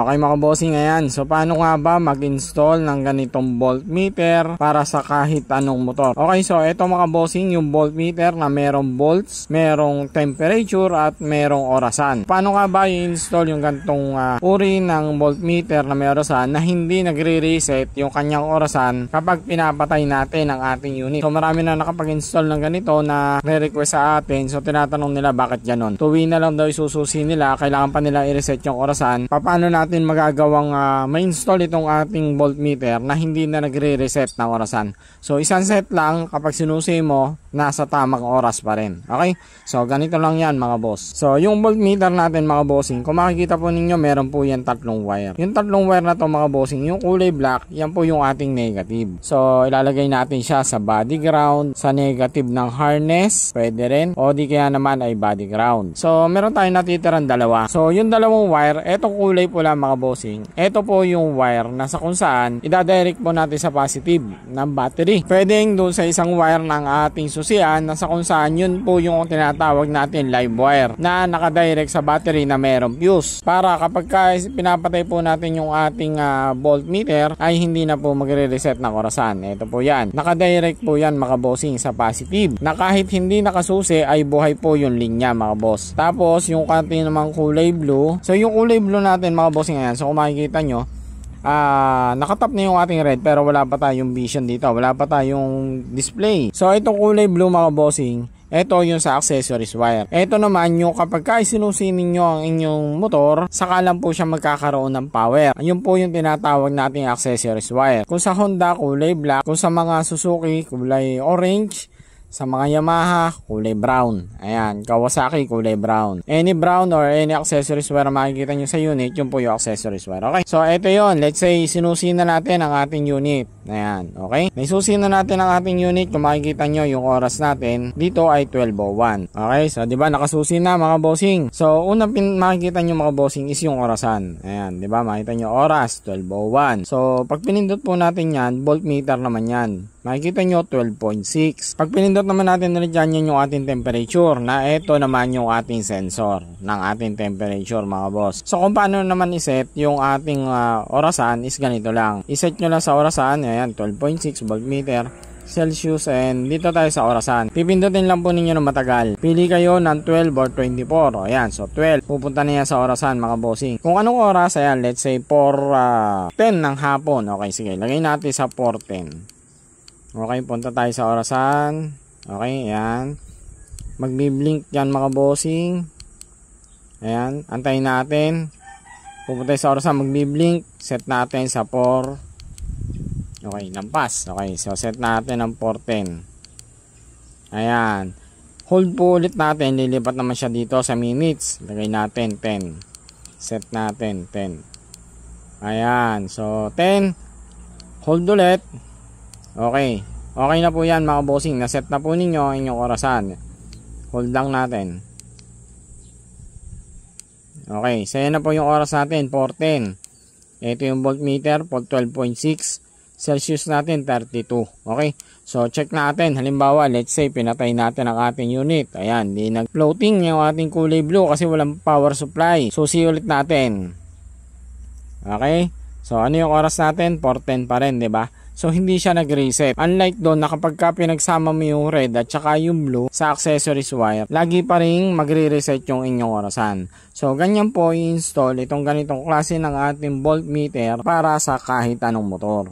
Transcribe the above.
Okay mga bossing, ayan. So paano nga ba mag-install ng ganitong voltmeter para sa kahit anong motor? Okay, so ito mga bossing, yung voltmeter na merong volts, merong temperature at merong orasan. Paano nga ba i-install yung ganitong uri ng voltmeter na may orasan na hindi nagre-reset yung kanyang orasan kapag pinapatay natin ang ating unit? So marami na nakapag-install ng ganito na re-request sa atin. So tinatanong nila bakit ganon. Tuwi na lang daw isususi nila, kailangan pa nila i-reset yung orasan. Paano natin magagawang ma-install itong ating voltmeter na hindi na nagre-reset ng orasan? So isang set lang, kapag sinusi mo, nasa tamang oras pa rin. Okay? So ganito lang yan mga boss. So yung voltmeter natin mga bossing, kung makikita po ninyo, meron po yan tatlong wire. Yung tatlong wire na to mga bossing, yung kulay black, yan po yung ating negative. So ilalagay natin siya sa body ground, sa negative ng harness, pwede rin, o di kaya naman ay body ground. So meron tayong natitirang dalawa. So yung dalawang wire, etong kulay pula mga bossing, ito po yung wire na sa kung saan idadirect po natin sa positive ng battery. Pwedeng doon sa isang wire ng ating susian na sa kung saan yun po yung tinatawag natin live wire na nakadirect sa battery na merong fuse, para kapag pinapatay po natin yung ating voltmeter ay hindi na po magre-reset ng orasan. Ito po yan, nakadirect po yan mga bossing sa positive, na kahit hindi nakasusi ay buhay po yung linya mga boss. Tapos yung kanti namang kulay blue, so yung kulay blue natin mga bossing, ayan. So kung makikita nyo, nakatap na yung ating red pero wala pa tayong vision dito, wala pa tayong display. So itong kulay blue mga bossing, ito yung sa accessories wire. Ito naman yung kapag sinusi ninyo ang inyong motor, saka lang po siya magkakaroon ng power. Yun po yung tinatawag nating accessories wire. Kung sa Honda, kulay black. Kung sa mga Suzuki, kulay orange. Sa mga Yamaha, kulay brown. Ayan, Kawasaki, kulay brown. Any brown or any accessories wire makikita nyo sa unit, yun po yung accessories wire. Okay, so ito yon. Let's say sinusi na natin ang ating unit. Ayan, okay. Naisusi na natin ang ating unit. Kung makikita nyo yung oras natin, dito ay 12:01. Okay, so diba nakasusi na mga bossing. So unang makikita nyo mga bossing is yung orasan. Ayan, diba makikita nyo oras, 12:01. So pag pinindot po natin yan, voltmeter naman yan. Makikita nyo 12.6. Pag pinindot naman natin na dyan, yan yung ating temperature, na ito naman yung ating sensor ng ating temperature mga boss. So kung paano naman iset yung ating orasan is ganito lang. Iset nyo lang sa orasan, ayan 12.6 voltmeter Celsius, and dito tayo sa orasan. Pipindutin lang po ninyo ng matagal. Pili kayo ng 12 or 24. Ayan, so 12. Pupunta na yan sa orasan mga bossing. Kung anong oras, ayan, let's say 4:10 ng hapon. Okay, sige, lagay natin sa 4:10. Okay, punta tayo sa orasan. Okay, ayan. Magbi-blink yan mga bossing. Ayan, antayin natin. Pupunta tayo sa orasan, magbi-blink. Set natin sa 4. Okay, lampas. Okay, so set natin ng 4:10. Ayan. Hold po ulit natin. Lilipat naman siya dito sa minutes. Lagay natin 10. Set natin 10. Ayan, so 10. Hold ulit. Okay. Okay na po yan mga bossing. Naset na po ninyo ang inyong orasan. Hold lang natin. Okay. So yan na po yung oras natin. 4:10. Ito yung voltmeter. 12.6. Celsius natin 32. Okay. So check natin. Halimbawa, let's say pinatay natin ang ating unit. Ayan. Di nag-floating yung ating kulay blue kasi walang power supply. So see ulit natin. Okay. So ano yung oras natin? 4:10 pa rin, 'di ba? So hindi siya nag-reset. Unlike doon na kapag pinagsama mo yung red at saka yung blue sa accessories wire, lagi pa ring magre-reset yung inyong orasan. So ganyan po i-install itong ganitong klase ng ating voltmeter para sa kahit anong motor.